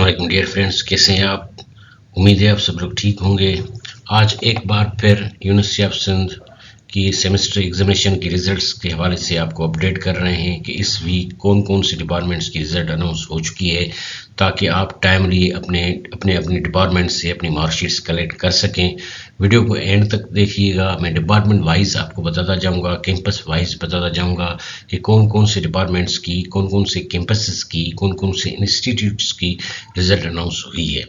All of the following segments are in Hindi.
वालेकुम डियर फ्रेंड्स, कैसे हैं आप? उम्मीद है आप सब लोग ठीक होंगे। आज एक बार फिर यूनिवर्सिटी ऑफ सिंध की सेमेस्टर एग्जामिनेशन की रिजल्ट्स के हवाले से आपको अपडेट कर रहे हैं कि इस वीक कौन कौन से डिपार्टमेंट्स की रिजल्ट अनाउंस हो चुकी है, ताकि आप टाइमली अपने अपने अपने डिपार्टमेंट से अपनी मार्कशीट्स कलेक्ट कर सकें। वीडियो को एंड तक देखिएगा। मैं डिपार्टमेंट वाइज आपको बताता जाऊंगा, कैंपस वाइज बताता जाऊंगा कि कौन कौन से डिपार्टमेंट्स की, कौन कौन से कैंपसेस की, कौन कौन से इंस्टीट्यूट्स की रिजल्ट अनाउंस हुई है।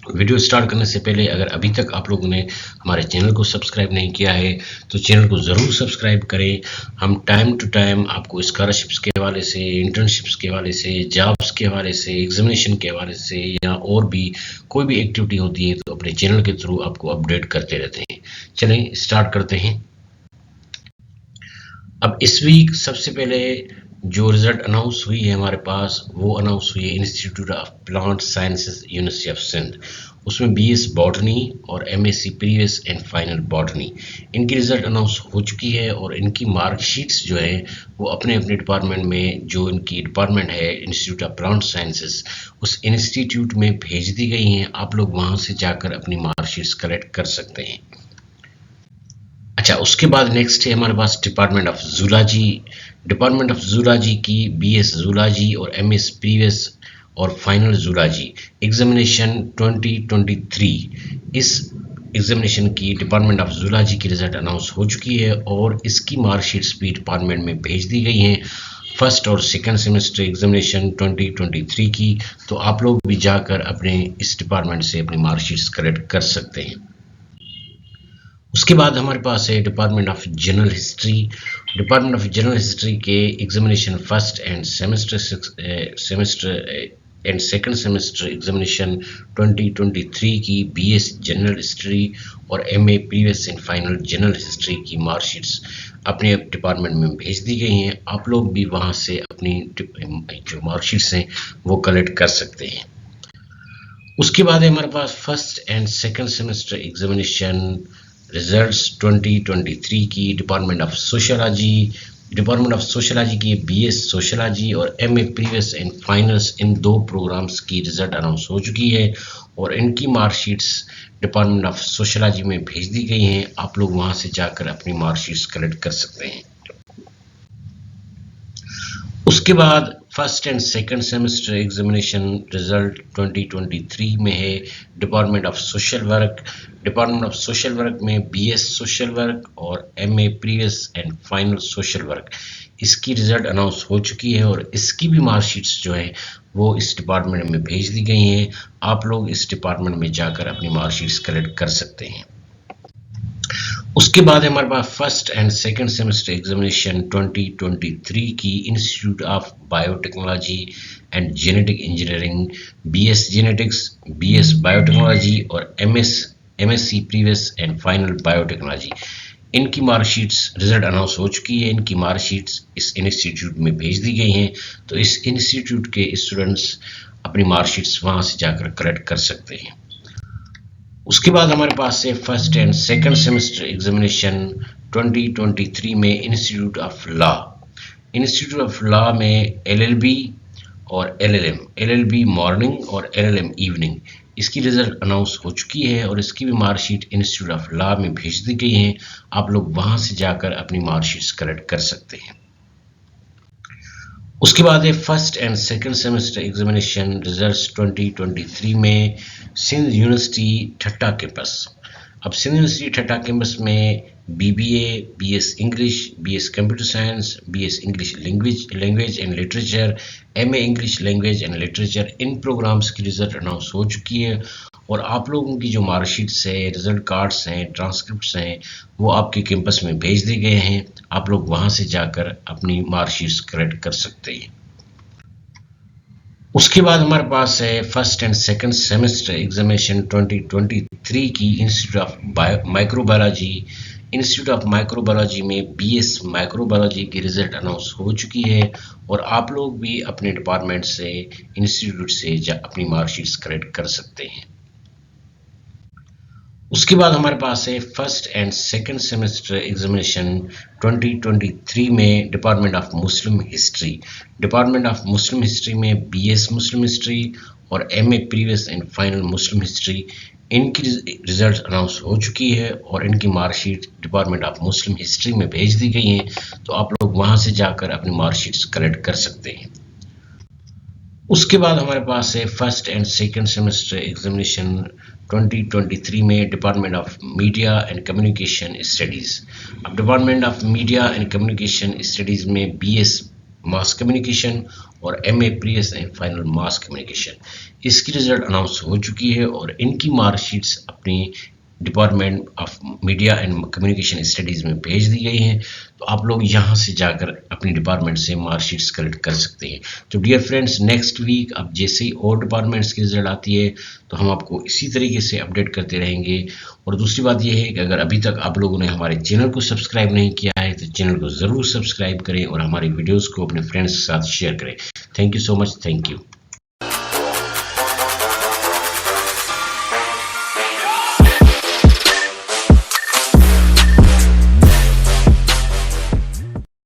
वीडियो स्टार्ट करने से पहले अगर अभी तक आप लोगों ने हमारे चैनल को सब्सक्राइब नहीं किया है तो चैनल को ज़रूर सब्सक्राइब करें। हम टाइम टू टाइम आपको स्कॉलरशिप्स के हवाले से, इंटर्नशिप्स के हवाले से, जॉब्स के हवाले से, एग्जामिनेशन के हवाले से या और भी कोई भी एक्टिविटी होती है तो अपने चैनल के थ्रू आपको अपडेट करते रहते हैं। चलें स्टार्ट करते हैं। अब इस वीक सबसे पहले जो रिजल्ट अनाउंस हुई है हमारे पास, वो अनाउंस हुई है institute of plant sciences university of Sindh. उसमें बीएस बॉटनी और MSc previous and final botany, इनकी रिजल्ट अनाउंस हो चुकी है और इनकी मार्कशीट्स जो है वो अपने अपने डिपार्टमेंट में, जो इनकी डिपार्टमेंट है इंस्टीट्यूट ऑफ प्लांट साइंसेज, उस इंस्टीट्यूट में भेज दी गई हैं। आप लोग वहाँ से जाकर अपनी मार्कशीट्स कलेक्ट कर सकते हैं। अच्छा, उसके बाद नेक्स्ट है हमारे पास department of zoology. Department of zoology की बीएस जूलॉजी और एमएस प्रीवियस और फाइनल जूलॉजी एग्जामिनेशन 2023, इस एग्जामिनेशन की डिपार्टमेंट ऑफ जूलॉजी की रिजल्ट अनाउंस हो चुकी है और इसकी मार्कशीट्स भी डिपार्टमेंट में भेज दी गई हैं, फर्स्ट और सेकंड सेमेस्टर एग्जामिनेशन 2023 की। तो आप लोग भी जाकर अपने इस डिपार्टमेंट से अपनी मार्कशीट्स कलेक्ट कर सकते हैं। उसके बाद हमारे पास है department of general history. Department of general history के examination first and semester and second semester examination 2023 की बीएस जनरल हिस्ट्री और MA previous and final general history की मार्कशीट्स अपने डिपार्टमेंट में भेज दी गई हैं। आप लोग भी वहां से अपनी जो मार्कशीट्स हैं वो कलेक्ट कर सकते हैं। उसके बाद है हमारे पास first and second semester examination results 2023 की department of sociology. Department of sociology की बीएस सोशियोलॉजी और एमए प्रीवियस एंड फाइनल्स, इन दो प्रोग्राम्स की रिजल्ट अनाउंस हो चुकी है और इनकी मार्कशीट्स डिपार्टमेंट ऑफ सोशियोलॉजी में भेज दी गई हैं। आप लोग वहां से जाकर अपनी मार्कशीट्स कलेक्ट कर सकते हैं। उसके बाद first and second semester examination result 2023 में है department of social work. Department of social work में बीएस सोशल वर्क और MA previous and final social work, इसकी रिजल्ट अनाउंस हो चुकी है और इसकी भी मार्कशीट्स जो है वो इस डिपार्टमेंट में भेज दी गई हैं। आप लोग इस डिपार्टमेंट में जाकर अपनी मार्कशीट्स कलेक्ट कर सकते हैं। उसके बाद हमारे पास first and second semester examination 2023 की institute of biotechnology and genetic engineering, BS genetics, BS biotechnology और MSc previous and final biotechnology, इनकी मार्कशीट्स रिजल्ट अनाउंस हो चुकी है। इनकी मार्कशीट्स इस इंस्टीट्यूट में भेज दी गई हैं, तो इस इंस्टीट्यूट के स्टूडेंट्स अपनी मार्कशीट्स वहां से जाकर कलेक्ट कर सकते हैं। उसके बाद हमारे पास है first and second semester examination 2023 में institute of law. Institute of law में एलएलबी और एलएलएम, एलएलबी मॉर्निंग और एलएलएम इवनिंग, इसकी रिजल्ट अनाउंस हो चुकी है और इसकी भी मार्कशीट इंस्टीट्यूट ऑफ लॉ में भेज दी गई हैं। आप लोग वहां से जाकर अपनी मार्कशीट्स कलेक्ट कर सकते हैं। उसके बाद है first and second semester examination results 2023 में सिंध यूनिवर्सिटी ठट्टा कैंपस। अब सिंध यूनिवर्सिटी ठट्टा कैंपस में BBA, BS English, BS computer science, BS English language and literature, MA English language and literature, इन प्रोग्राम्स की रिजल्ट अनाउंस हो चुकी है और आप लोगों की जो मार्कशीट्स है, रिजल्ट कार्ड्स हैं, ट्रांसक्रिप्ट्स हैं, वो आपके कैंपस में भेज दिए गए हैं। आप लोग वहां से जाकर अपनी मार्कशीट्स कलेक्ट कर सकते हैं। उसके बाद हमारे पास है first and second semester examination 2023 की institute of microbiology. Institute of microbiology में बीएस माइक्रोबायोलॉजी की रिजल्ट अनाउंस हो चुकी है और आप लोग भी अपने डिपार्टमेंट से, इंस्टीट्यूट से अपनी मार्कशीट्स कलेक्ट कर सकते हैं। उसके बाद हमारे पास है first and second semester examination 2023 में department of Muslim history. Department of Muslim history में बीएस मुस्लिम हिस्ट्री और MA previous and final Muslim history, इनकी रिजल्ट अनाउंस हो चुकी है और इनकी marksheet department of Muslim history में भेज दी गई हैं। तो आप लोग वहां से जाकर अपनी मार्कशीट्स कलेक्ट कर सकते हैं। उसके बाद हमारे पास है first and second semester examination 2023 में department of media and communication studies. अब department of media and communication studies में BS मास कम्युनिकेशन और MA previous and final mass communication, इसकी रिजल्ट अनाउंस हो चुकी है और इनकी मार्कशीट्स अपनी department of media and communication studies में भेज दी गई हैं। तो आप लोग यहाँ से जाकर अपनी डिपार्टमेंट से मार्कशीट्स कलेक्ट कर सकते हैं। तो डियर फ्रेंड्स, नेक्स्ट वीक अब जैसे ही और डिपार्टमेंट्स की रिजल्ट आती है तो हम आपको इसी तरीके से अपडेट करते रहेंगे। और दूसरी बात यह है कि अगर अभी तक आप लोगों ने हमारे चैनल को सब्सक्राइब नहीं किया है तो चैनल को ज़रूर सब्सक्राइब करें और हमारी वीडियोज़ को अपने फ्रेंड्स के साथ शेयर करें। Thank you so much. Thank you.